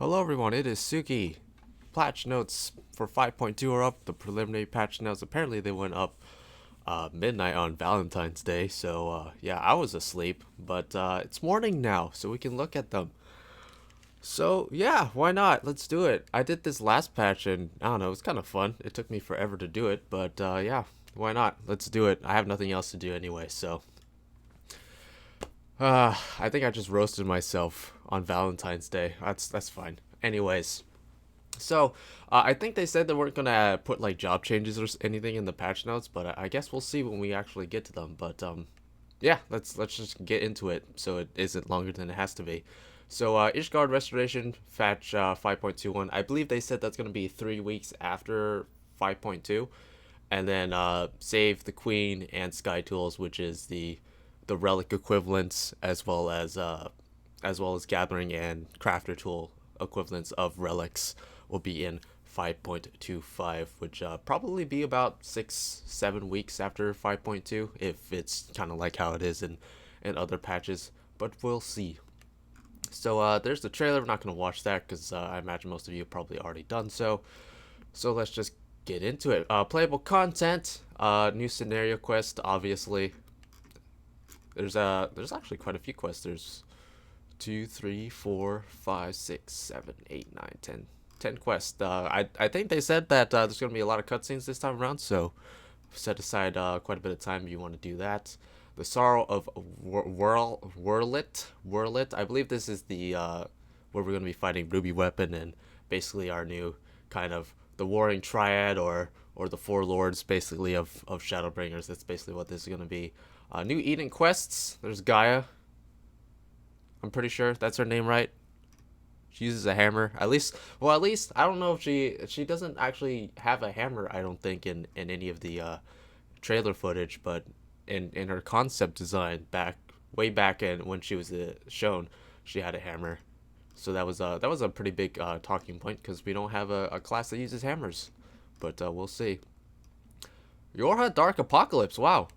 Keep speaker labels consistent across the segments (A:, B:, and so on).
A: Hello everyone, it is Tsuki. Patch notes for 5.2 are up. The preliminary patch notes, apparently they went up midnight on Valentine's Day. So yeah, I was asleep, but it's morning now, so we can look at them. So yeah, why not? Let's do it. I did this last patch and I don't know, it was kind of fun. It took me forever to do it, but yeah, why not? Let's do it. I have nothing else to do anyway, so I think I just roasted myself on Valentine's Day. That's fine. Anyways, so I think they said they weren't gonna put like job changes or anything in the patch notes, but I guess we'll see when we actually get to them. But yeah, let's just get into it so it isn't longer than it has to be. So Ishgard Restoration patch 5.21. I believe they said that's gonna be 3 weeks after 5.2, and then save the Queen and Sky Tools, which is the relic equivalents, as well as gathering and crafter tool equivalents of relics will be in 5.25, which probably be about 6-7 weeks after 5.2 if it's kind of like how it is in other patches, but we'll see. So there's the trailer. We're not going to watch that because I imagine most of you have probably already done so. So let's just get into it. Playable content, new scenario quest, obviously. There's actually quite a few quests. There's 2, 3, 4, 5, 6, 7, 8, 9, 10. 10 quests. I think they said that there's going to be a lot of cutscenes this time around, so set aside quite a bit of time if you want to do that. The Sorrow of Whirlit. I believe this is the where we're going to be fighting Ruby Weapon and basically our new kind of the Warring Triad or the Four Lords basically of Shadowbringers. That's basically what this is going to be. New Eden quests. There's Gaia. I'm pretty sure that's her name, right? She uses a hammer. At least I don't know if she doesn't actually have a hammer. I don't think in any of the trailer footage, but in her concept design way back in when she was shown, she had a hammer. So that was a pretty big talking point because we don't have a class that uses hammers, but we'll see. Yorha Dark Apocalypse. Wow.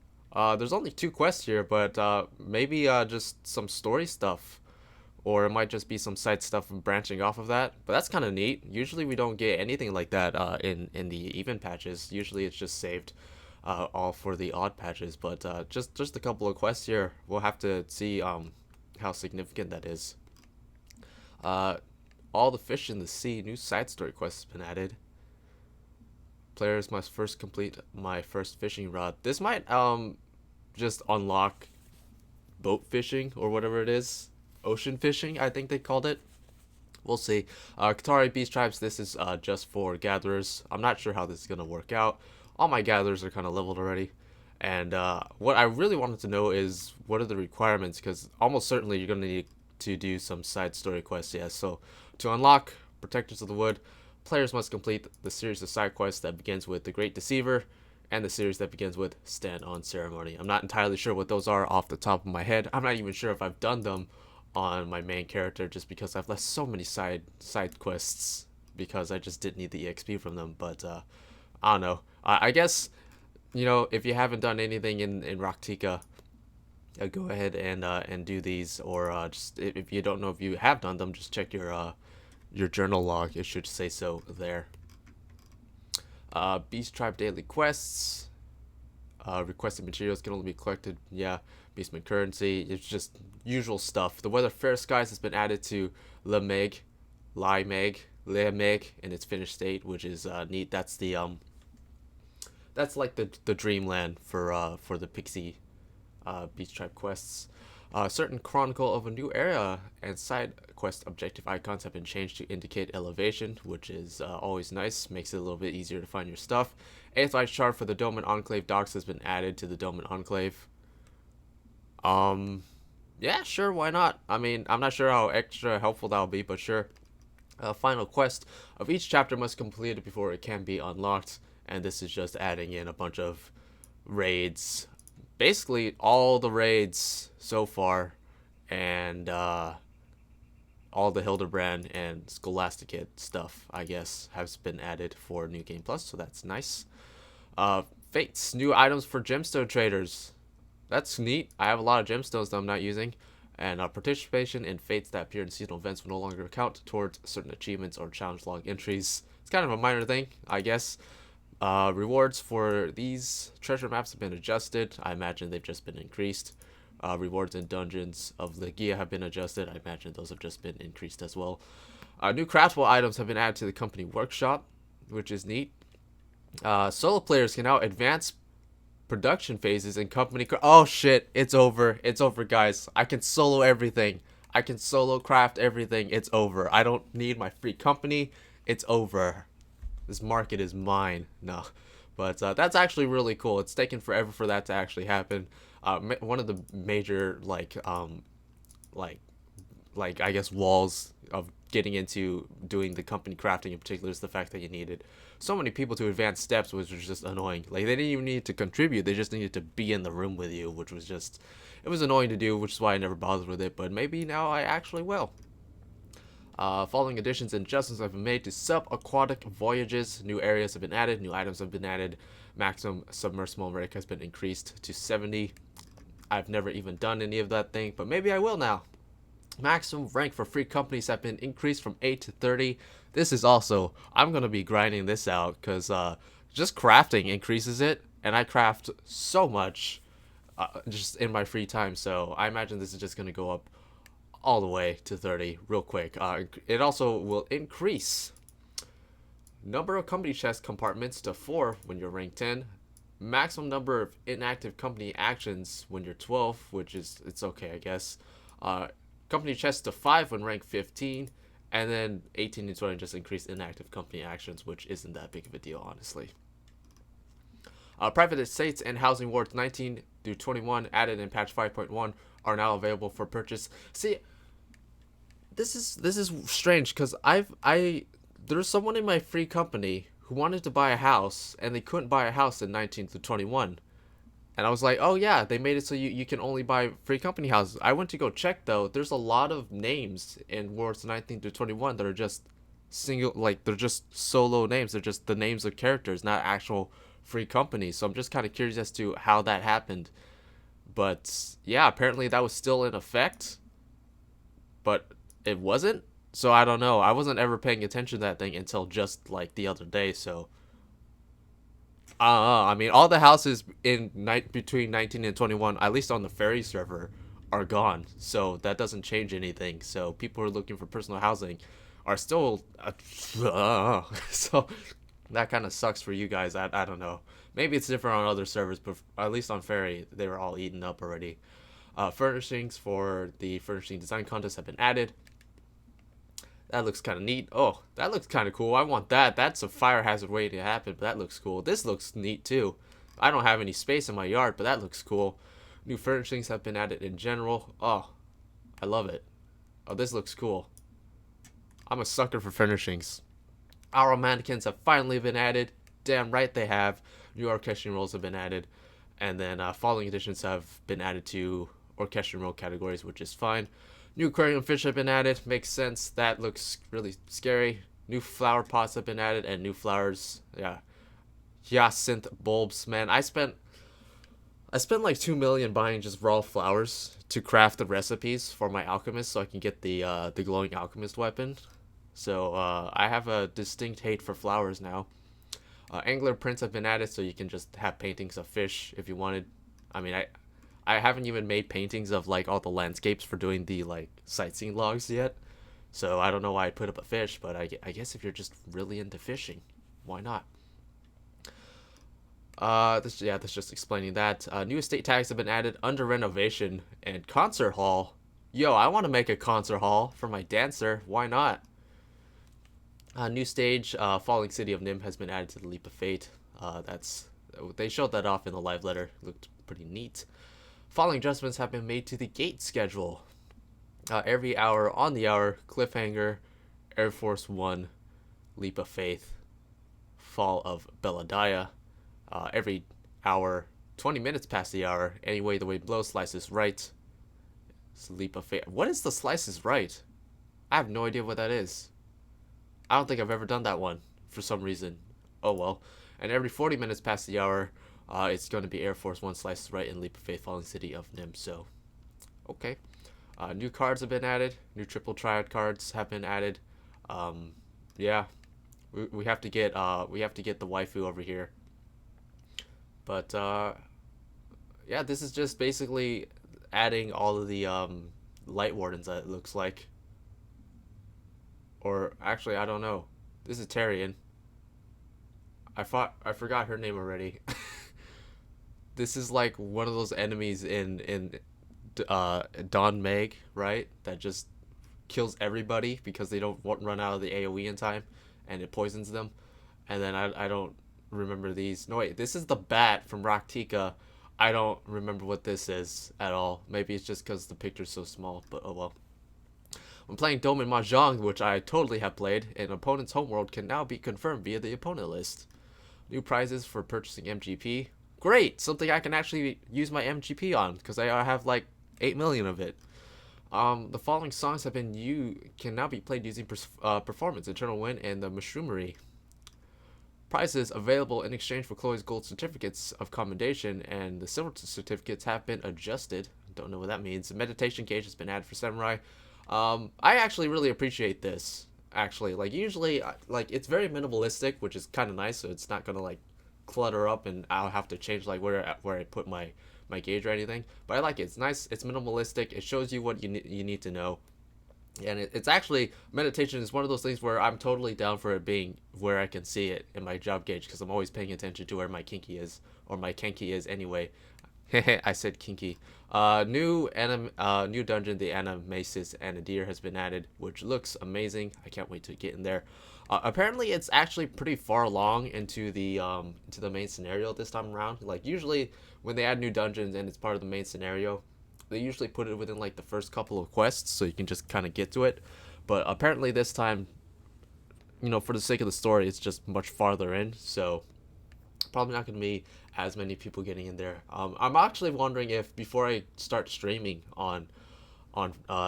A: There's only 2 quests here, but maybe just some story stuff, or it might just be some side stuff branching off of that. But that's kind of neat. Usually we don't get anything like that in the even patches. Usually it's just saved all for the odd patches. But just a couple of quests here. We'll have to see how significant that is. All the fish in the sea. New side story quest has been added. Players must first complete my first fishing rod. This might just unlock boat fishing or whatever it is. Ocean fishing, I think they called it. We'll see. Katari Beast Tribes, this is just for gatherers. I'm not sure how this is going to work out. All my gatherers are kind of leveled already. And what I really wanted to know is what are the requirements, because almost certainly you're going to need to do some side story quests. Yeah, so to unlock Protectors of the Wood, players must complete the series of side quests that begins with the Great Deceiver and the series that begins with Stand on Ceremony. I'm not entirely sure what those are off the top of my head. I'm not even sure if I've done them on my main character just because I've left so many side quests because I just didn't need the EXP from them. But I don't know. I guess, if you haven't done anything in Raktika, go ahead and do these, or just if you don't know if you have done them, just check your journal log. It should say so there. Beast Tribe daily quests. Requested materials can only be collected. Yeah, Beastman currency. It's just usual stuff. The Weather Fair Skies has been added to Le Meg in its finished state, which is neat. That's the that's like the dreamland for the Pixie Beast Tribe quests. Certain Chronicle of a New Era and side quest objective icons have been changed to indicate elevation, which is always nice. Makes it a little bit easier to find your stuff. Aetheryte Shard for the Dome and Enclave docks has been added to the Dome and Enclave. Yeah, sure, why not? I mean, I'm not sure how extra helpful that'll be, but sure. Final quest of each chapter must be completed before it can be unlocked, and this is just adding in a bunch of raids. Basically, all the raids so far, and all the Hildebrand and Scholasticate stuff, I guess, has been added for New Game Plus, so that's nice. Fates, new items for gemstone traders. That's neat. I have a lot of gemstones that I'm not using. And participation in fates that appear in seasonal events will no longer count towards certain achievements or challenge log entries. It's kind of a minor thing, I guess. Rewards for these treasure maps have been adjusted. I imagine they've just been increased. Rewards in dungeons of Legia have been adjusted. I imagine those have just been increased as well. New craftable items have been added to the company workshop, which is neat. Solo players can now advance production phases in company. Oh shit! It's over. It's over, guys. I can solo everything. I can solo craft everything. It's over. I don't need my free company. It's over. This market is mine. No, but that's actually really cool. It's taken forever for that to actually happen. One of the major like I guess walls of getting into doing the company crafting in particular is the fact that you needed so many people to advance steps, which was just annoying. Like they didn't even need to contribute; they just needed to be in the room with you, which was just it was annoying to do, which is why I never bothered with it. But maybe now I actually will. Following additions and adjustments have been made to subaquatic voyages. New areas have been added. New items have been added. Maximum submersible rank has been increased to 70. I've never even done any of that thing, but maybe I will now. Maximum rank for free companies have been increased from 8 to 30. This is also, I'm going to be grinding this out because just crafting increases it, and I craft so much just in my free time, so I imagine this is just going to go up all the way to 30 real quick. It also will increase number of company chest compartments to 4 when you're rank 10. Maximum number of inactive company actions when you're 12, which is, it's okay, I guess. Company chests to 5 when rank 15, and then 18 and 20 just increase inactive company actions, which isn't that big of a deal, honestly. Private estates and housing wards 19 through 21 added in patch 5.1 are now available for purchase. See, this is strange because there's someone in my free company who wanted to buy a house and they couldn't buy a house in 19 through 21. And I was like, oh yeah, they made it so you can only buy free company houses. I went to go check though. There's a lot of names in wards 19 to 21 that are just single, like they're just solo names. They're just the names of characters, not actual free companies. So I'm just kind of curious as to how that happened. But yeah, apparently that was still in effect, but it wasn't. So I don't know. I wasn't ever paying attention to that thing until just like the other day. So I mean, all the houses in between 19 and 21, at least on the Faerie server, are gone. So that doesn't change anything. So people who are looking for personal housing are still. So that kind of sucks for you guys. I don't know. Maybe it's different on other servers, but at least on Faerie, they were all eaten up already. Furnishings for the furnishing design contest have been added. That looks kind of neat. Oh, that looks kind of cool. I want that. That's a fire hazard waiting to happen, but that looks cool. This looks neat too. I don't have any space in my yard, but that looks cool. New furnishings have been added in general. Oh, I love it. Oh, this looks cool. I'm a sucker for furnishings. Our mannequins have finally been added. Damn right they have. New orchestrion roles have been added. And then following additions have been added to orchestrion role categories, which is fine. New aquarium fish have been added. Makes sense. That looks really scary. New flower pots have been added and new flowers. Yeah. Hyacinth bulbs. Man, I spent like 2 million buying just raw flowers to craft the recipes for my alchemist so I can get the glowing alchemist weapon. So I have a distinct hate for flowers now. Angler prints have been added so you can just have paintings of fish if you wanted. I mean, I haven't even made paintings of like all the landscapes for doing the like sightseeing logs yet. So I don't know why I put up a fish, but I guess if you're just really into fishing, why not? That's just explaining that. New estate tags have been added under renovation and concert hall. Yo, I want to make a concert hall for my dancer. Why not? New stage, Falling City of Nim has been added to the Leap of Fate. They showed that off in the live letter. Looked pretty neat. Following adjustments have been made to the gate schedule. Every hour on the hour, Cliffhanger, Air Force One, Leap of Faith, Fall of Belladaya. Every hour, 20 minutes past the hour, Anyway the Wind Blows, Slices Right. Leap of Faith. What is the Slices Right? I have no idea what that is. I don't think I've ever done that one for some reason. Oh well. And every 40 minutes past the hour, it's going to be Air Force One, Slices Right, and Leap of Faith, Falling City of Nim. So, okay. New cards have been added. New triple triad cards have been added. Yeah, we have to get the waifu over here. But yeah, this is just basically adding all of the light wardens. That it looks like, or actually, I don't know. This is Tarian. I forgot her name already. This is like one of those enemies in Don Meg, right? That just kills everybody because they don't run out of the AoE in time, and it poisons them. And then I don't remember these. No wait, this is the bat from Raktika. I don't remember what this is at all. Maybe it's just because the picture's so small, but oh well. When playing Domin Mahjong, which I totally have played, an opponent's homeworld can now be confirmed via the opponent list. New prizes for purchasing MGP. Great! Something I can actually use my MGP on, because I have like 8 million of it. The following songs can now be played using performance, Eternal Wind, and the Mushroomery. Prizes available in exchange for Chloe's gold certificates of commendation, and the silver certificates have been adjusted. Don't know what that means. The meditation cage has been added for Samurai. I actually really appreciate this. Actually, like usually, like it's very minimalistic, which is kind of nice. So it's not gonna like clutter up, and I'll have to change like where I put my gauge or anything. But I like it. It's nice. It's minimalistic. It shows you what you need to know. And it's actually, meditation is one of those things where I'm totally down for it being where I can see it in my job gauge, because I'm always paying attention to where my kinky is, or my kenki is anyway. I said kinky. New dungeon, the Animasis Anadir has been added, which looks amazing. I can't wait to get in there. Apparently, it's actually pretty far along into the main scenario this time around. Like usually, when they add new dungeons and it's part of the main scenario, they usually put it within like the first couple of quests, so you can just kind of get to it. But apparently, this time, for the sake of the story, it's just much farther in. So probably not going to be as many people getting in there. I'm actually wondering if before I start streaming on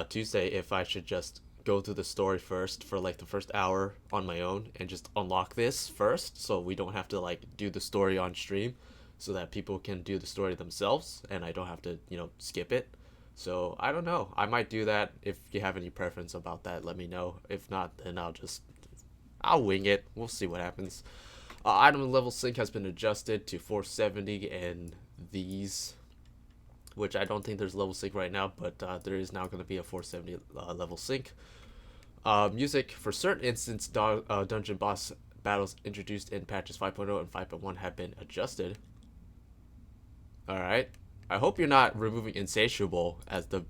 A: Tuesday, if I should just go through the story first for like the first hour on my own and just unlock this first, so we don't have to like do the story on stream, so that people can do the story themselves and I don't have to skip it. So I don't know. I might do that. If you have any preference about that, let me know. If not, then I'll wing it. We'll see what happens. Item level sync has been adjusted to 470 in these, which I don't think there's level sync right now, but there is now going to be a 470 level sync. Music for certain instance dungeon boss battles introduced in patches 5.0 and 5.1 have been adjusted. Alright. I hope you're not removing Insatiable as the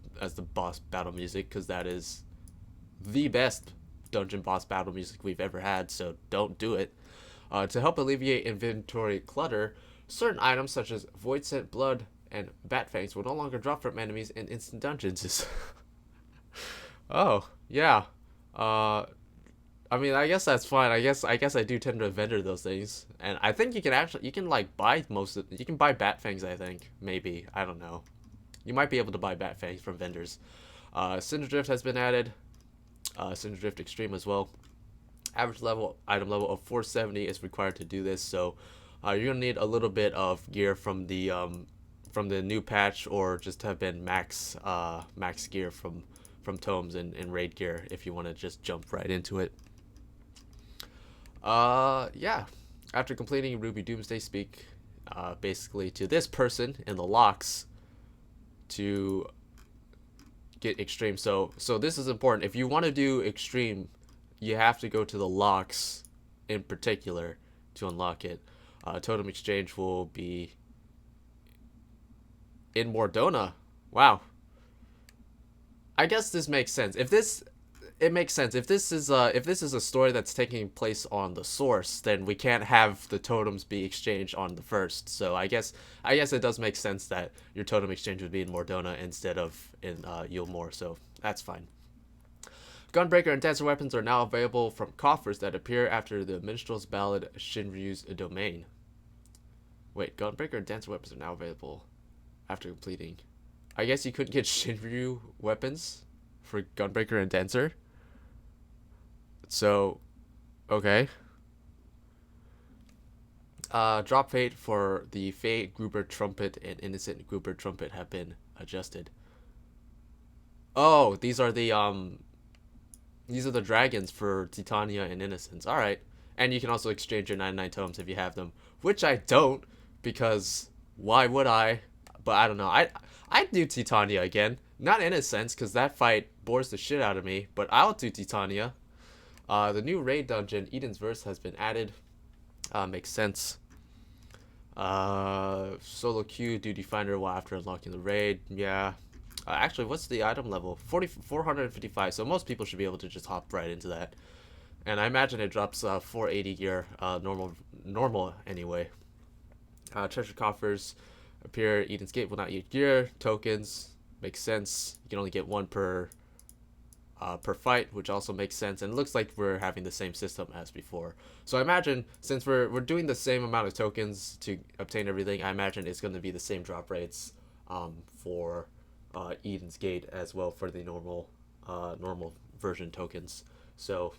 A: boss battle music, because that is the best dungeon boss battle music we've ever had, so don't do it. To help alleviate inventory clutter, certain items such as Void Scent, Blood, and Bat Fangs will no longer drop from enemies in instant dungeons. Oh, yeah. I mean, I guess that's fine. I guess I do tend to vendor those things, and I think you can like buy you can buy Bat Fangs. I think maybe, I don't know. You might be able to buy Bat Fangs from vendors. Cinder Drift has been added. Cinder Drift Extreme as well. Average item level of 470 is required to do this, so you're gonna need a little bit of gear from the new patch, or just have been max gear from tomes and raid gear if you want to just jump right into it. Yeah. After completing Ruby Doomsday, speak basically to this person in the locks to get extreme. So this is important. If you want to do extreme, you have to go to the locks in particular to unlock it. Totem exchange will be in Mordona. Wow. I guess this makes sense. It makes sense. If this is a story that's taking place on the source, then we can't have the totems be exchanged on the first. So I guess it does make sense that your totem exchange would be in Mordona instead of in Yulmore. So that's fine. Gunbreaker and Dancer weapons are now available from coffers that appear after the Minstrel's Ballad Shinryu's domain. Wait, Gunbreaker and Dancer weapons are now available after completing. I guess you couldn't get Shinryu weapons for Gunbreaker and Dancer. So, okay. Drop fate for the Fae Gruber Trumpet and Innocent Gruber Trumpet have been adjusted. Oh, these are the dragons for Titania and Innocence. All right, and you can also exchange your 99 tomes if you have them, which I don't, because why would I? But I don't know. I'd do Titania again, not Innocence, because that fight bores the shit out of me. But I'll do Titania. The new raid dungeon, Eden's Verse, has been added. Makes sense. Solo queue, duty finder while after unlocking the raid. Yeah. Actually, what's the item level? 455. So most people should be able to just hop right into that. And I imagine it drops 480 gear, normal anyway. Treasure coffers appear. Eden's Gate will not eat gear. Tokens makes sense. You can only get one per fight, which also makes sense. And it looks like we're having the same system as before. So I imagine since we're doing the same amount of tokens to obtain everything, I imagine it's going to be the same drop rates for Eden's Gate as well for the normal version tokens. So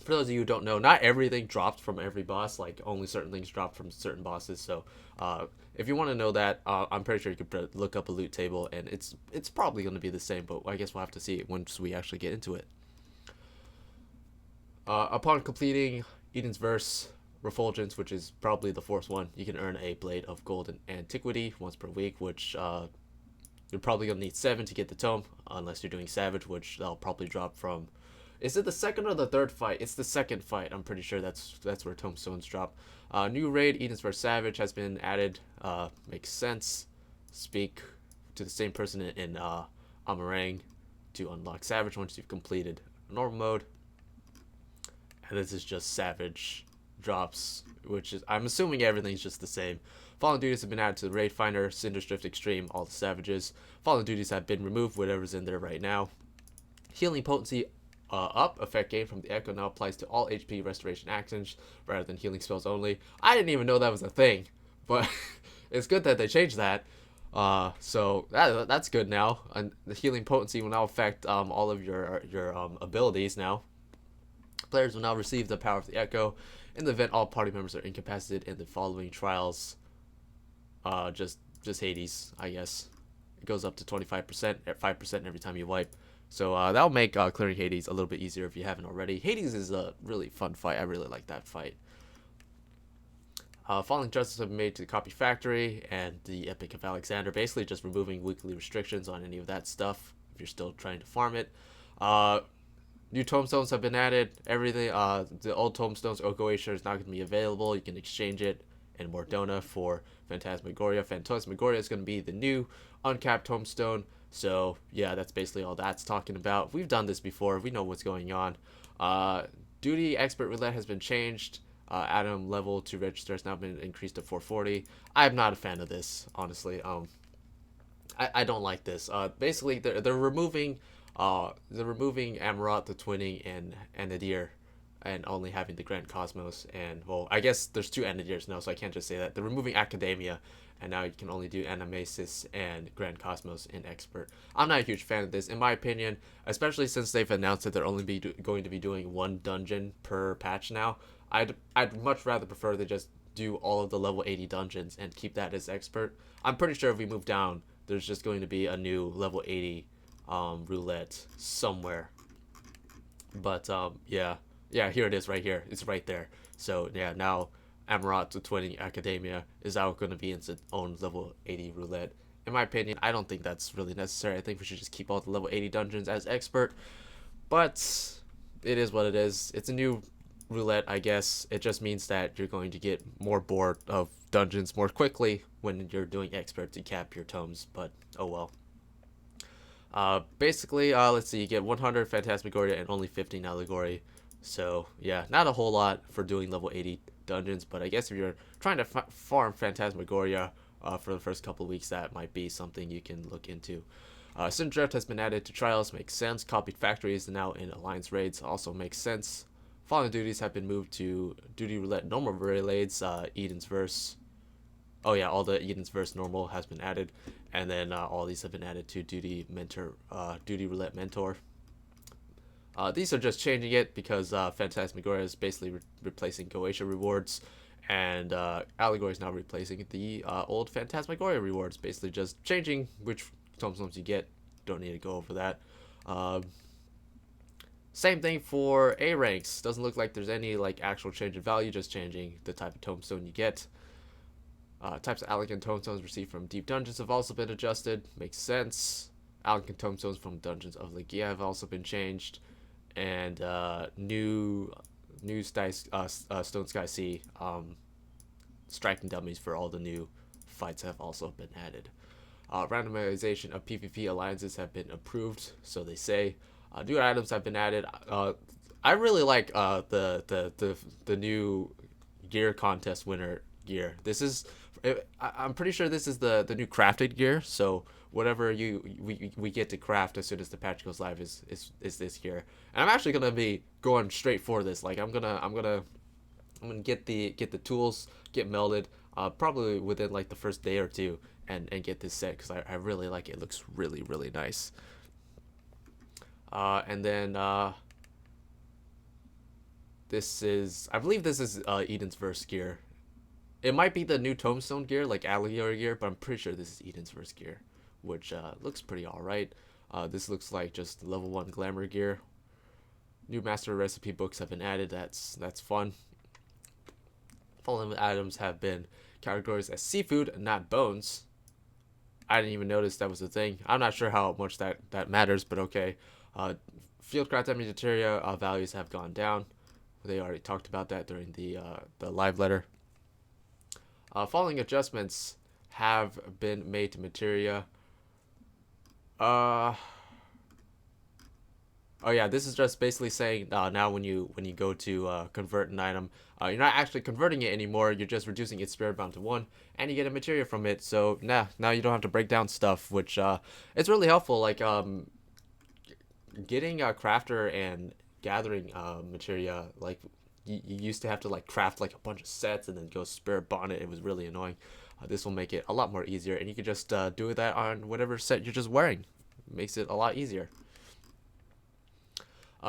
A: for those of you who don't know, not everything dropped from every boss. Like only certain things dropped from certain bosses. So if you want to know that, I'm pretty sure you could look up a loot table, and it's probably going to be the same. But I guess we'll have to see it once we actually get into it. Upon completing Eden's Verse Refulgence, which is probably the fourth one, you can earn a Blade of Golden Antiquity once per week, which you're probably going to need 7 to get the tome, unless you're doing Savage, which they'll probably drop from. Is it the second or the third fight? It's the second fight. I'm pretty sure that's where tomestones drop. New raid, Eden's vs Savage, has been added. Makes sense. Speak to the same person in Amarang to unlock Savage once you've completed normal mode. And this is just Savage drops, which is, I'm assuming everything's just the same. Fallen duties have been added to the raid finder, Cinder's Drift Extreme, all the Savages. Fallen duties have been removed, whatever's in there right now. Healing potency up, effect gained from the Echo now applies to all HP restoration actions rather than healing spells only. I didn't even know that was a thing, but it's good that they changed that. So that's good now. And the healing potency will now affect all of your abilities now. Players will now receive the power of the Echo. In the event all party members are incapacitated in the following trials, just Hades, I guess. It goes up to 25% at 5% every time you wipe. So that'll make clearing Hades a little bit easier if you haven't already. Hades is a really fun fight. I really like that fight. Falling adjustments have been made to the Copy Factory and the Epic of Alexander, basically just removing weekly restrictions on any of that stuff if you're still trying to farm it. New tomestones have been added. Everything, the old tomestones, Ogoatia, is not going to be available. You can exchange it in Mordona for Phantasmagoria. Phantasmagoria is going to be the new uncapped tomestone. So yeah, that's basically all that's talking about. We've done this before. We know what's going on. Duty Expert Roulette has been changed. Atom level to register has now been increased to 440. I'm not a fan of this, honestly. I don't like this. Basically, they're removing Amarot, the Twinning, and Nadir, and only having the Grand Cosmos. And well, I guess there's 2 Anadirs now, so I can't just say that. They're removing Academia, and now you can only do Animasis and Grand Cosmos in Expert. I'm not a huge fan of this, in my opinion, especially since they've announced that they're only going to be doing 1 dungeon per patch now. I'd much rather prefer they just do all of the level 80 dungeons and keep that as Expert. I'm pretty sure if we move down, there's just going to be a new level 80 roulette somewhere. But yeah, here it is right here. It's right there. So yeah, now Amarot to Twinning Academia is now going to be its own level 80 roulette. In my opinion, I don't think that's really necessary. I think we should just keep all the level 80 dungeons as Expert. But it is what it is. It's a new roulette, I guess. It just means that you're going to get more bored of dungeons more quickly when you're doing Expert to cap your tomes. But oh well. Basically, let's see, you get 100 Phantasmagoria and only 15 Allegory. So, yeah, not a whole lot for doing level 80 dungeons, but I guess if you're trying to farm Phantasmagoria for the first couple of weeks, that might be something you can look into. Syndrift has been added to Trials, makes sense. Copied Factory is now in Alliance Raids, also makes sense. Fallen Duties have been moved to Duty Roulette Normal Raids, Eden's Verse. Oh yeah, all the Eden's Verse normal has been added, and then all these have been added to Duty Roulette Mentor. These are just changing it because Phantasmagoria is basically replacing Goetia rewards, and Allegory is now replacing the old Phantasmagoria rewards. Basically, just changing which tomestones you get. Don't need to go over that. Same thing for A ranks. Doesn't look like there's any like actual change in value, just changing the type of tombstone you get. Types of Alec tombstones received from deep dungeons have also been adjusted. Makes sense. Alec tombstones from dungeons of Legia have also been changed, and new Stone Sky Sea striking dummies for all the new fights have also been added. Randomization of PvP alliances have been approved, so they say. New items have been added. I really like the new gear contest winner gear. This is, I'm pretty sure this is the new crafted gear. So whatever we get to craft as soon as the patch goes live is this gear. And I'm actually gonna be going straight for this. Like I'm gonna get the tools, get melded, probably within like the first day or two, and get this set because I really like it. It looks really nice. And then this is, I believe this is Eden's Verse gear. It might be the new Tombstone gear, like Alligator gear, but I'm pretty sure this is Eden's Verse gear, which looks pretty alright. This looks like just level 1 glamour gear. New master recipe books have been added. That's fun. Following items have been categorized as seafood, not bones. I didn't even notice that was a thing. I'm not sure how much that matters, but okay. Fieldcraft enemy materia values have gone down. They already talked about that during the live letter. Following adjustments have been made to materia. Oh yeah, this is just basically saying now when you go to convert an item, you're not actually converting it anymore. You're just reducing its spirit bound to 1, and you get a materia from it. So now you don't have to break down stuff, which it's really helpful. Like getting a crafter and gathering materia, like you used to have to like craft like a bunch of sets and then go spirit bond it. It was really annoying. This will make it a lot more easier, and you can just do that on whatever set you're just wearing. Makes it a lot easier.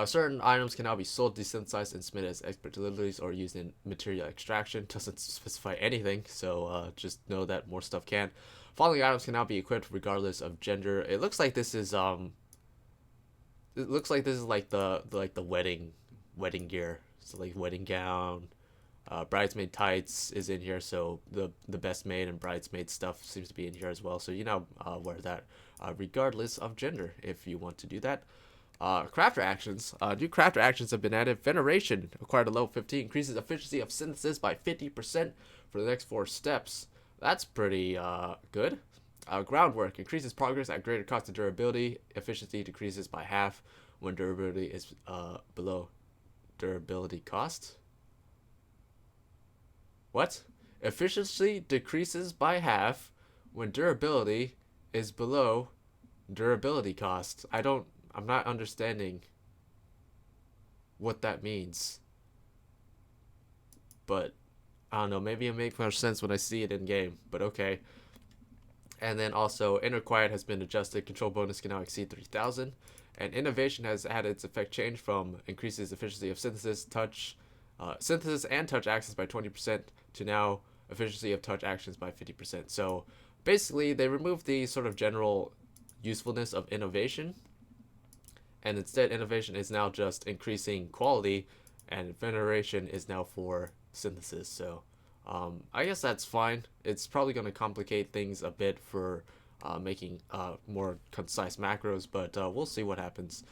A: Certain items can now be sold, desynthesized, and submitted as expert deliveries or used in material extraction. Doesn't specify anything, so just know that more stuff can. Following items can now be equipped regardless of gender. It looks like this is like the wedding gear. So like wedding gown, bridesmaid tights is in here. So the best maid and bridesmaid stuff seems to be in here as well. So you now wear that regardless of gender if you want to do that. Crafter actions. New crafter actions have been added. Veneration, acquired at level 15, increases efficiency of synthesis by 50% for the next 4 steps. That's pretty good. Groundwork, increases progress at greater cost of durability. Efficiency decreases by half when durability is below durability cost. What? Efficiency decreases by half when durability is below durability cost. I'm not understanding what that means. But I don't know, maybe it makes more sense when I see it in game, but okay. And then also inner quiet has been adjusted. Control bonus can now exceed 3,000. And innovation has had its effect change from increases efficiency of synthesis and touch access by 20% to now efficiency of touch actions by 50%. So basically they removed the sort of general usefulness of innovation, and instead innovation is now just increasing quality, and veneration is now for synthesis. So I guess that's fine. It's probably going to complicate things a bit for making more concise macros, but we'll see what happens.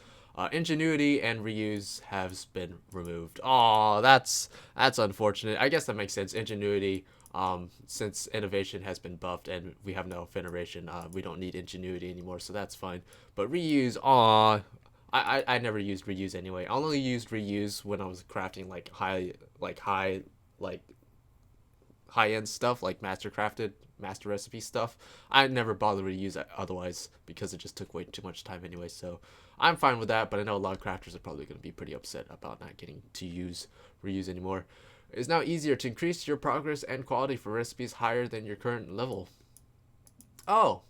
A: Ingenuity and reuse has been removed. Oh, that's unfortunate. I guess that makes sense. Ingenuity, since innovation has been buffed and we have no veneration, we don't need ingenuity anymore, so that's fine. But reuse, I never used reuse anyway. I only used reuse when I was crafting like high end stuff, like master recipe stuff. I never bothered to use it otherwise because it just took way too much time anyway. So I'm fine with that, but I know a lot of crafters are probably going to be pretty upset about not getting to use reuse anymore. It's now easier to increase your progress and quality for recipes higher than your current level. Oh,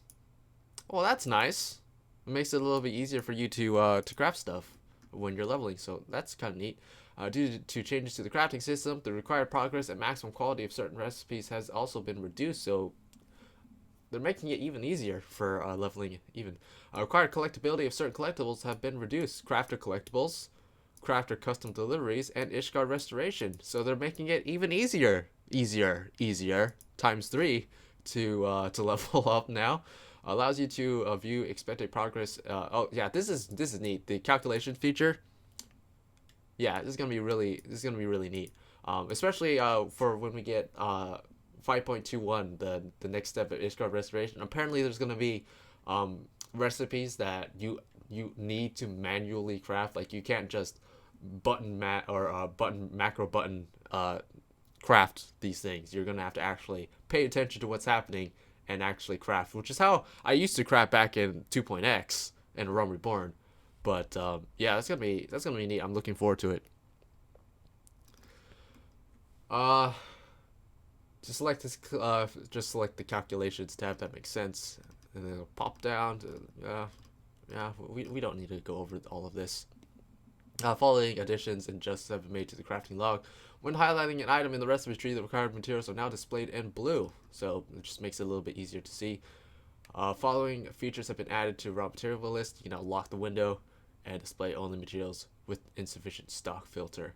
A: well, that's nice. It makes it a little bit easier for you to craft stuff when you're leveling, so that's kind of neat. Due to changes to the crafting system, the required progress and maximum quality of certain recipes has also been reduced. So they're making it even easier for leveling even. Required collectability of certain collectibles have been reduced. Crafter collectibles, crafter custom deliveries, and Ishgard restoration. So they're making it even easier, times 3 to level up now. Allows you to view expected progress. Oh yeah, this is neat. The calculation feature. Yeah, this is gonna be really neat. Especially for when we get 5.21, the next step of Ishgard restoration. Apparently, there's gonna be recipes that you need to manually craft. Like you can't just button macro button craft these things. You're gonna have to actually pay attention to what's happening and actually craft, which is how I used to craft back in 2.x and Realm Reborn. But yeah, that's gonna be neat. I'm looking forward to it. Uh, just select this. Just select the calculations tab. That makes sense, and then it'll pop down. Yeah. We don't need to go over all of this. Following additions and adjustments have been made to the crafting log. When highlighting an item in the recipe tree, the required materials are now displayed in blue, so it just makes it a little bit easier to see. Following features have been added to raw material list. You can now lock the window and display only materials with insufficient stock filter.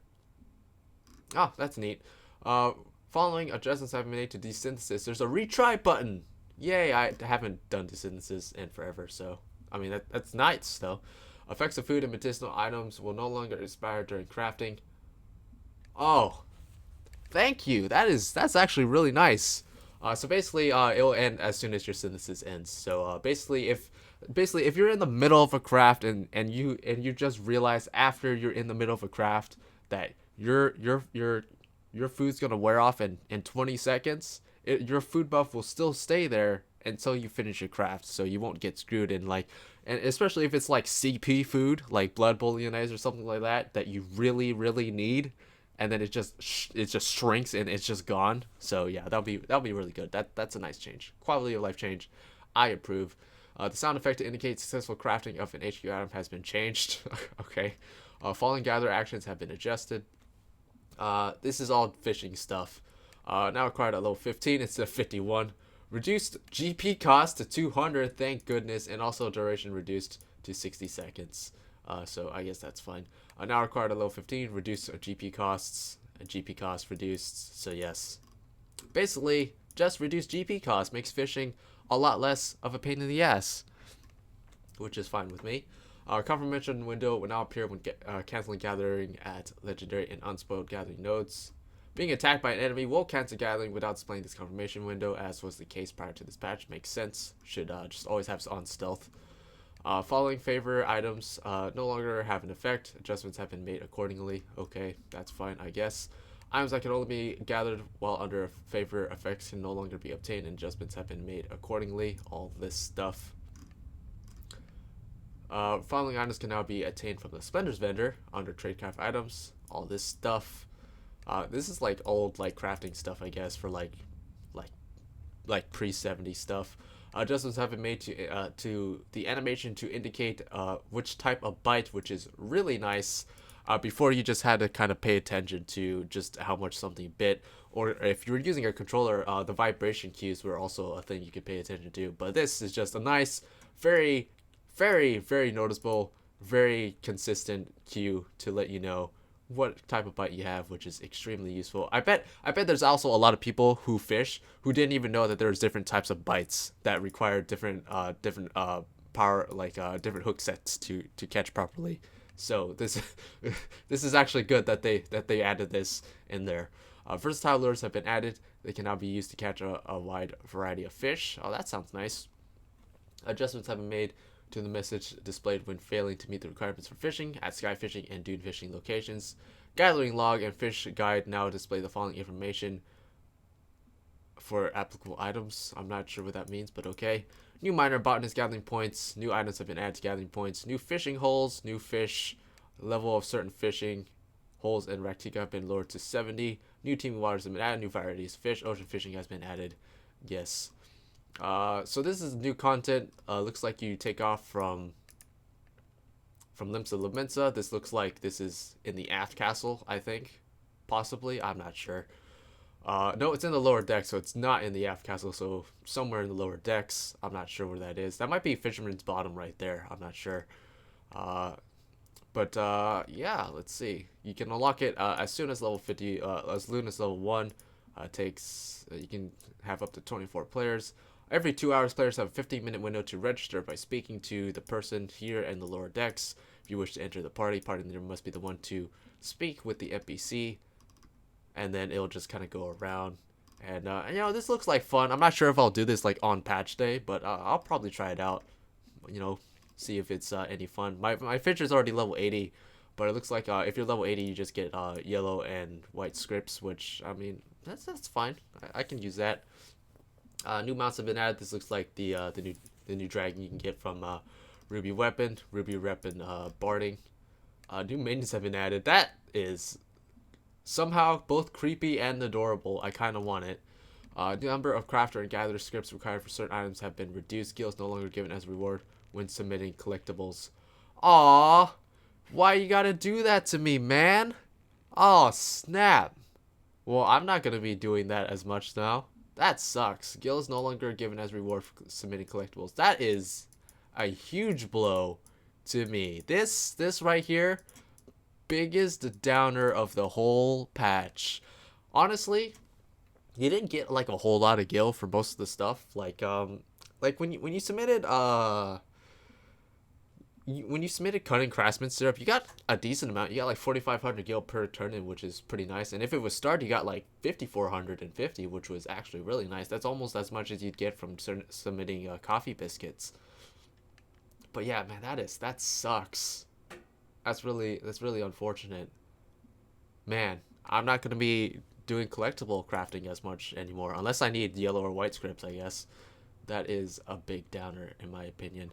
A: Ah, that's neat. Following adjustments have been made to desynthesis. There's a retry button. Yay! I haven't done desynthesis in forever, so I mean that's nice though. Effects of food and medicinal items will no longer expire during crafting. Oh, thank you. That's actually really nice. So basically, it will end as soon as your synthesis ends. So basically if you're in the middle of a craft and you just realize after you're in the middle of a craft that your food's gonna wear off in 20 seconds, your food buff will still stay there until you finish your craft, so you won't get screwed in like, and especially if it's like CP food, like blood bolognese or something like that you really need, and then it just shrinks and it's just gone. So yeah, that'll be really good. That's a nice change, quality of life change. I approve. The sound effect to indicate successful crafting of an HQ item has been changed. Okay. Falling gather actions have been adjusted. This is all fishing stuff. Now required at level 15 instead of 51. Reduced GP cost to 200, thank goodness, and also duration reduced to 60 seconds. So I guess that's fine. Now required at level 15, reduced GP costs, GP costs reduced, so yes. Basically, just reduced GP costs makes fishing a lot less of a pain in the ass, which is fine with me. Confirmation window will now appear when canceling gathering at legendary and unspoiled gathering nodes. Being attacked by an enemy will cancel gathering without displaying this confirmation window, as was the case prior to this patch. Makes sense. Should just always have on stealth. Following favor items no longer have an effect. Adjustments have been made accordingly. Okay, that's fine, I guess. Items that can only be gathered while under favor effects can no longer be obtained, and adjustments have been made accordingly. All this stuff. Following items can now be attained from the Splendors vendor under tradecraft items. All this stuff. This is like old like crafting stuff, I guess, for like pre-70 stuff. Adjustments have been made to the animation to indicate which type of bite, which is really nice. Before you just had to kind of pay attention to just how much something bit, or if you were using a controller, the vibration cues were also a thing you could pay attention to. But this is just a nice, very noticeable, very consistent cue to let you know what type of bite you have, which is extremely useful. I bet there's also a lot of people who fish who didn't even know that there's different types of bites that require different power, like different hook sets to catch properly. So this this is actually good that they added this in there. Versatile lures have been added. They can now be used to catch a wide variety of fish. Oh, that sounds nice. Adjustments have been made to the message displayed when failing to meet the requirements for fishing at sky fishing and dune fishing locations. Gathering log and fish guide now display the following information for applicable items. I'm not sure what that means, but okay. New minor botanist gathering points. New items have been added to gathering points. New fishing holes. New fish. Level of certain fishing holes and Raktika have been lowered to 70. New teeming waters have been added. New varieties of fish. Ocean fishing has been added. Yes. So this is new content. Looks like you take off from Limsa Limensa. This looks like this is in the Aft Castle, I think. Possibly. I'm not sure. No, it's in the lower deck, so it's not in the aft castle. So somewhere in the lower decks, I'm not sure where that is. That might be Fisherman's Bottom right there. I'm not sure. Uh, yeah, let's see. You can unlock it as soon as level 50, as soon as level 1. Takes you can have up to 24 players. Every 2 hours, players have a 15-minute window to register by speaking to the person here in the lower decks. If you wish to enter the party leader must be the one to speak with the NPC, and then it'll just kind of go around. And you know, this looks like fun. I'm not sure if I'll do this like on patch day, but I'll probably try it out. You know, see if it's any fun. My Fisher's already level 80, but it looks like if you're level 80, you just get yellow and white scripts, which I mean that's fine. I can use that. New mounts have been added. This looks like the new dragon you can get from Ruby Weapon Barding. New minions have been added. That is somehow both creepy and adorable. I kind of want it. The number of crafter and gatherer scripts required for certain items have been reduced. Gills no longer given as reward when submitting collectibles. Aww, why you gotta do that to me, man? Oh snap. Well, I'm not gonna be doing that as much now. That sucks. Gills no longer given as reward for submitting collectibles. That is a huge blow to me. This right here, biggest downer of the whole patch. Honestly, you didn't get like a whole lot of gil for most of the stuff. Like when you submitted when you submitted cunning craftsman syrup, you got a decent amount. You got like 4,500 gil per turn-in, which is pretty nice. And if it was starred, you got like 5,450, which was actually really nice. That's almost as much as you'd get from submitting coffee biscuits. But yeah, man, that sucks. That's really unfortunate. Man, I'm not gonna be doing collectible crafting as much anymore unless I need yellow or white scripts, I guess. That is a big downer in my opinion.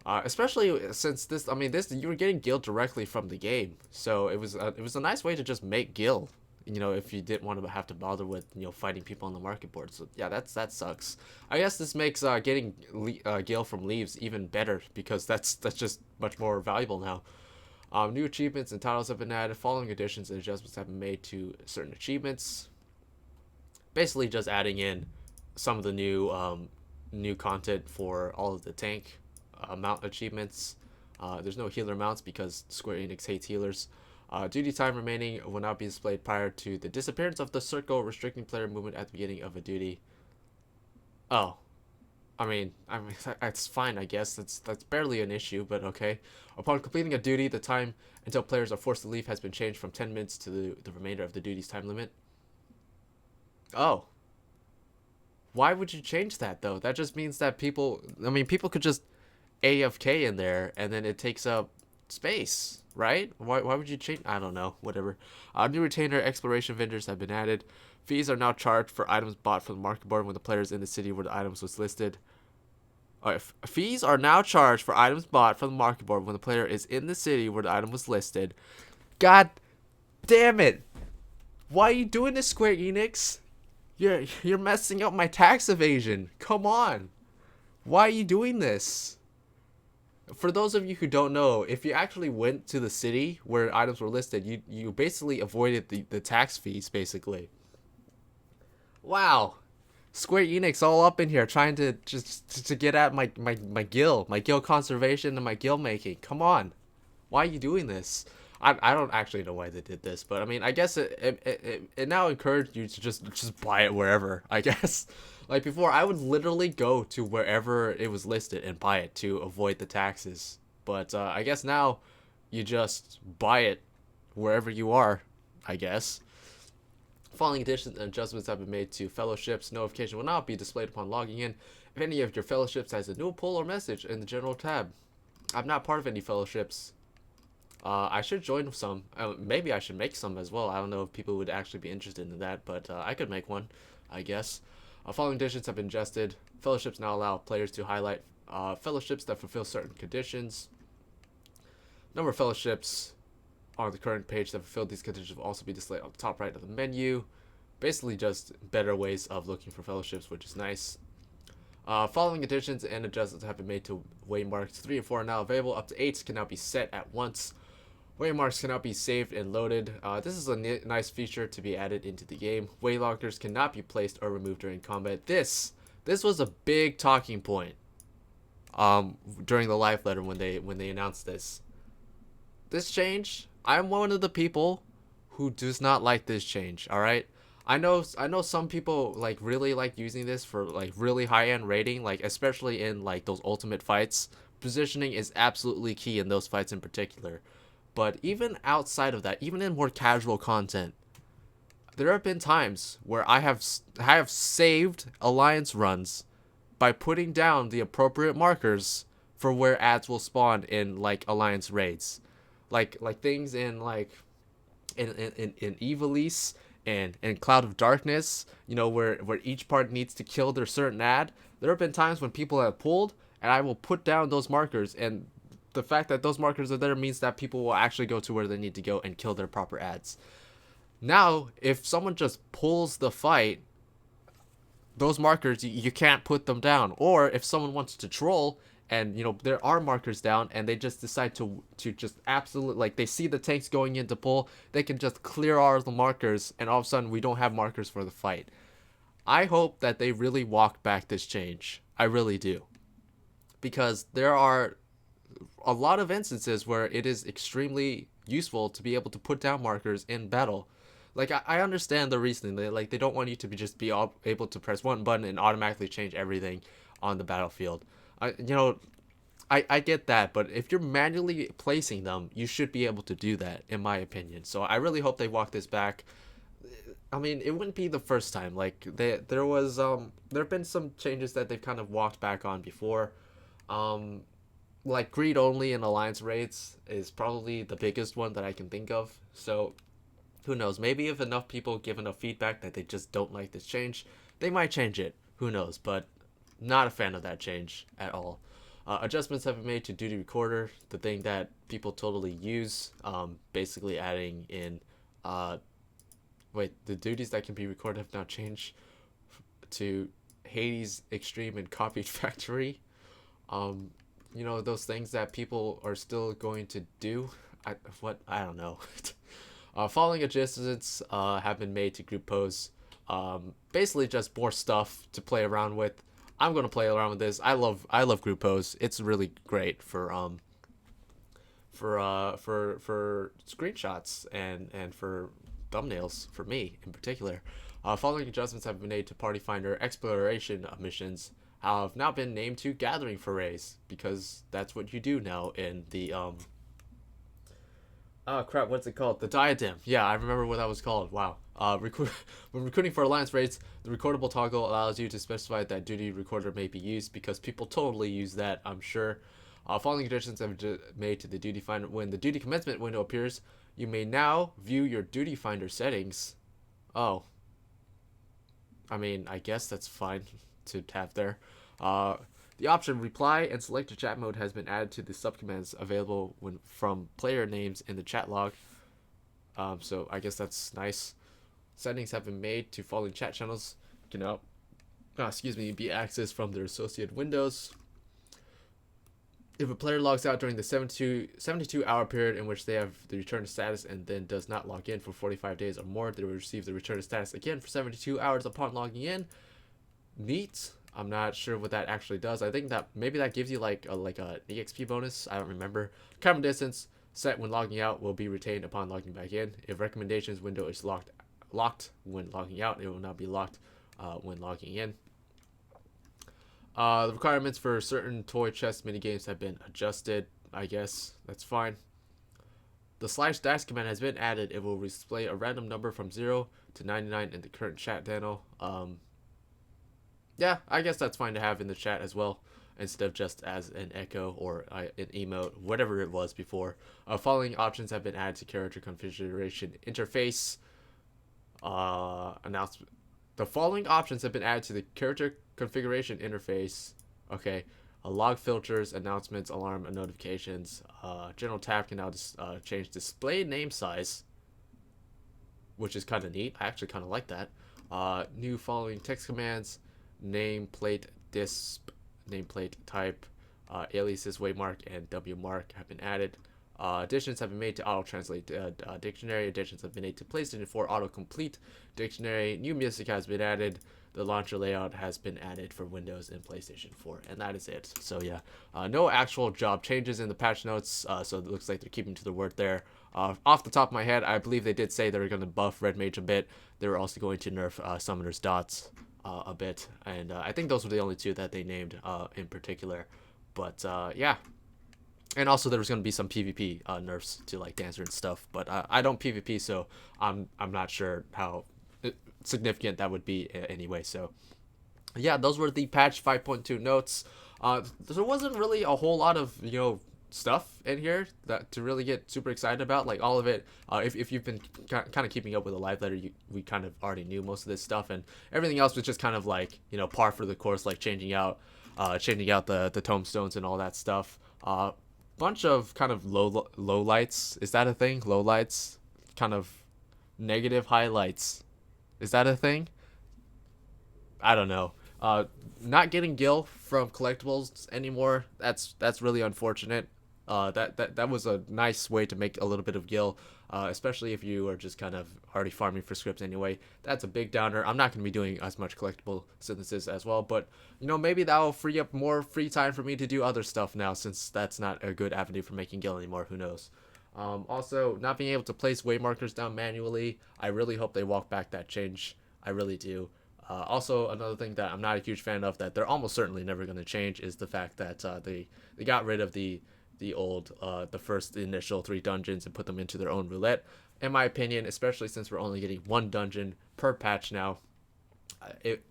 A: Especially since this, I mean, you were getting gil directly from the game, so it was a nice way to just make gil. You know, if you didn't want to have to bother with fighting people on the market board. So yeah, that sucks. I guess this makes getting gil from leaves even better because that's just much more valuable now. New achievements and titles have been added. Following additions and adjustments have been made to certain achievements. Basically, just adding in some of the new content for all of the tank mount achievements. There's no healer mounts because Square Enix hates healers. Duty time remaining will not be displayed prior to the disappearance of the circle restricting player movement at the beginning of a duty. Oh, I mean that's fine, I guess. That's barely an issue, but okay. Upon completing a duty, the time until players are forced to leave has been changed from 10 minutes to the remainder of the duty's time limit. Oh. Why would you change that though? That just means that people could just AFK in there and then it takes up space, right? Why would you change? I don't know, whatever. New retainer exploration vendors have been added. Fees are now charged for items bought from the market board when the player is in the city where the items was listed. Fees are now charged for items bought from the market board when the player is in the city where the item was listed. God damn it. Why are you doing this, Square Enix? You're messing up my tax evasion. Come on. Why are you doing this? For those of you who don't know, if you actually went to the city where items were listed, you basically avoided the tax fees, basically. Wow. Square Enix all up in here trying to just to get at my gil conservation and my gil making. Come on. Why are you doing this? I don't actually know why they did this, but I mean, I guess it now encouraged you to just buy it wherever, I guess. Like before, I would literally go to wherever it was listed and buy it to avoid the taxes. But I guess now you just buy it wherever you are, I guess. Following additions and adjustments have been made to fellowships. Notification will not be displayed upon logging in if any of your fellowships has a new pull or message in the general tab. I'm not part of any fellowships. I should join some. Maybe I should make some as well. I don't know if people would actually be interested in that, but I could make one, I guess. Following additions have been adjusted. Fellowships now allow players to highlight fellowships that fulfill certain conditions. Number of fellowships on the current page that fulfill these conditions will also be displayed on the top right of the menu. Basically just better ways of looking for fellowships, which is nice. Following additions and adjustments have been made to waymarks. 3 and 4 are now available. Up to 8 can now be set at once. Waymarks cannot be saved and loaded. This is a nice feature to be added into the game. Wayloggers cannot be placed or removed during combat. This was a big talking point during the live letter when they announced this. This change, I'm one of the people who does not like this change, all right? I know some people like really like using this for like really high-end rating, like especially in like those ultimate fights. Positioning is absolutely key in those fights in particular. But even outside of that, even in more casual content, there have been times where I have saved alliance runs by putting down the appropriate markers for where ads will spawn in like alliance raids, like things in like in Evilise and Cloud of Darkness, you know, where each part needs to kill their certain ad. There have been times when people have pulled, and I will put down those markers, and the fact that those markers are there means that people will actually go to where they need to go and kill their proper ads. Now, if someone just pulls the fight, those markers, you can't put them down. Or if someone wants to troll and, you know, there are markers down and they just decide to just absolutely, like, they see the tanks going in to pull, they can just clear all the markers, and all of a sudden we don't have markers for the fight. I hope that they really walk back this change. I really do. Because there are a lot of instances where it is extremely useful to be able to put down markers in battle. Like, I understand the reasoning. They don't want you to be able to press one button and automatically change everything on the battlefield. I get that, but if you're manually placing them, you should be able to do that, in my opinion. So I really hope they walk this back. I mean, it wouldn't be the first time. Like, there have been some changes that they've kind of walked back on before. Like greed only in alliance raids is probably the biggest one that I can think of. So who knows? Maybe if enough people give enough feedback that they just don't like this change, they might change it. Who knows? But not a fan of that change at all. Adjustments have been made to Duty Recorder, the thing that people totally use. Basically adding in, the duties that can be recorded have now changed to Hades, Extreme, and Copied Factory. You know, those things that people are still going to do. I don't know. Following adjustments have been made to group pose. Basically just more stuff to play around with. I'm gonna play around with this. I love group pose. It's really great for screenshots and for thumbnails for me in particular. Following adjustments have been made to Party Finder exploration missions have now been named to Gathering Forays, because that's what you do now in the oh crap, what's it called? The Diadem. Yeah, I remember what that was called. Wow. When recruiting for alliance raids, the recordable toggle allows you to specify that duty recorder may be used, because people totally use that, I'm sure. Following additions have been made to the duty finder. When the duty commencement window appears, you may now view your duty finder settings. Oh. I mean, I guess that's fine to have there. The option reply and select a chat mode has been added to the subcommands available from player names in the chat log. So I guess that's nice. Settings have been made to following chat channels can now, be accessed from their associated windows. If a player logs out during the 72-hour period in which they have the return to status and then does not log in for 45 days or more, they will receive the return to status again for 72 hours upon logging in. Neat. I'm not sure what that actually does. I think that maybe that gives you like a EXP bonus. I don't remember. Camera distance set when logging out will be retained upon logging back in. If recommendations window is locked when logging out, it will not be locked when logging in. The requirements for certain toy chest minigames have been adjusted. I guess that's fine. The /dash command has been added. It will display a random number from 0 to 99 in the current chat channel. Yeah, I guess that's fine to have in the chat as well, instead of just as an echo or an emote, whatever it was before. Following options have been added to character configuration interface. Announcement. The following options have been added to the character configuration interface. Okay. Log filters, announcements, alarm, and notifications. General tab can now change display name size, which is kind of neat. I actually kind of like that. New following text commands. Nameplate disp, nameplate type, aliases waymark and wmark have been added. Additions have been made to auto-translate dictionary. Additions have been made to PlayStation 4 autocomplete dictionary. New music has been added. The launcher layout has been added for Windows and PlayStation 4, and that is it. So yeah, no actual job changes in the patch notes, so it looks like they're keeping to the word there. Off the top of my head, I believe they did say they were going to buff Red Mage a bit. They were also going to nerf Summoner's Dots a bit, and I think those were the only two that they named in particular. But yeah. And also there was going to be some PvP nerfs to like Dancer and stuff, but I don't PvP, so I'm not sure how significant that would be anyway. So yeah, those were the patch 5.2 notes. There wasn't really a whole lot of stuff in here that to really get super excited about. Like all of it, if you've been kind of keeping up with the live letter, we kind of already knew most of this stuff, and everything else was just kind of like par for the course, like changing out the tombstones and all that stuff. Bunch of kind of low lights. Is that a thing? Low lights, kind of negative highlights. Is that a thing? I don't know. Not getting Gil from collectibles anymore. That's really unfortunate. That was a nice way to make a little bit of Gil, especially if you are just kind of already farming for scripts anyway. That's a big downer. I'm not going to be doing as much collectible synthesis as well, but maybe that'll free up more free time for me to do other stuff now, since that's not a good avenue for making Gil anymore. Who knows? Also, not being able to place waymarkers down manually. I really hope they walk back that change. I really do. Also, another thing that I'm not a huge fan of that they're almost certainly never going to change is the fact that they got rid of the first initial 3 dungeons and put them into their own roulette. In my opinion, especially since we're only getting 1 dungeon per patch now,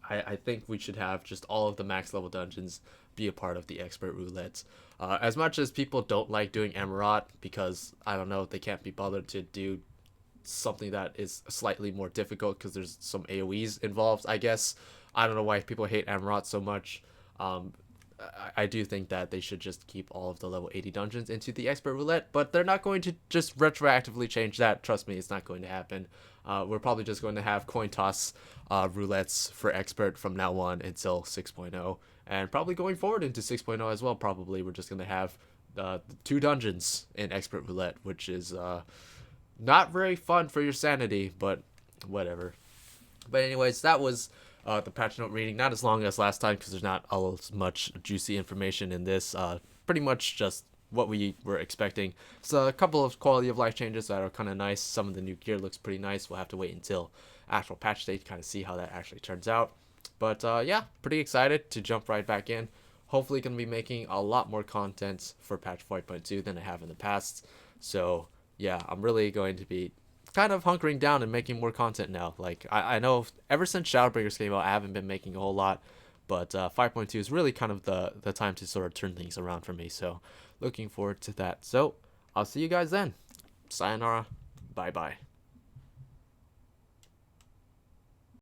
A: I think we should have just all of the max level dungeons be a part of the expert roulette. As much as people don't like doing Amarat because, I don't know, they can't be bothered to do something that is slightly more difficult because there's some AoEs involved, I guess. I don't know why people hate Amarat so much. I do think that they should just keep all of the level 80 dungeons into the expert roulette, but they're not going to just retroactively change that. Trust me, it's not going to happen. We're probably just going to have coin toss roulettes for expert from now on until 6.0, and probably going forward into 6.0 as well. Probably we're just going to have 2 dungeons in expert roulette, which is not very fun for your sanity, but whatever. But anyways, that was the patch note reading. Not as long as last time because there's not as much juicy information in this. Pretty much just what we were expecting. So a couple of quality of life changes that are kind of nice. Some of the new gear looks pretty nice. We'll have to wait until actual patch day to kind of see how that actually turns out. But yeah, pretty excited to jump right back in. Hopefully going to be making a lot more content for patch 5.2 than I have in the past. So yeah, I'm really going to be kind of hunkering down and making more content now. Like I know ever since Shadowbringers came out, I haven't been making a whole lot, but 5.2 is really kind of the time to sort of turn things around for me. So looking forward to that. So I'll see you guys then. Sayonara. Bye bye.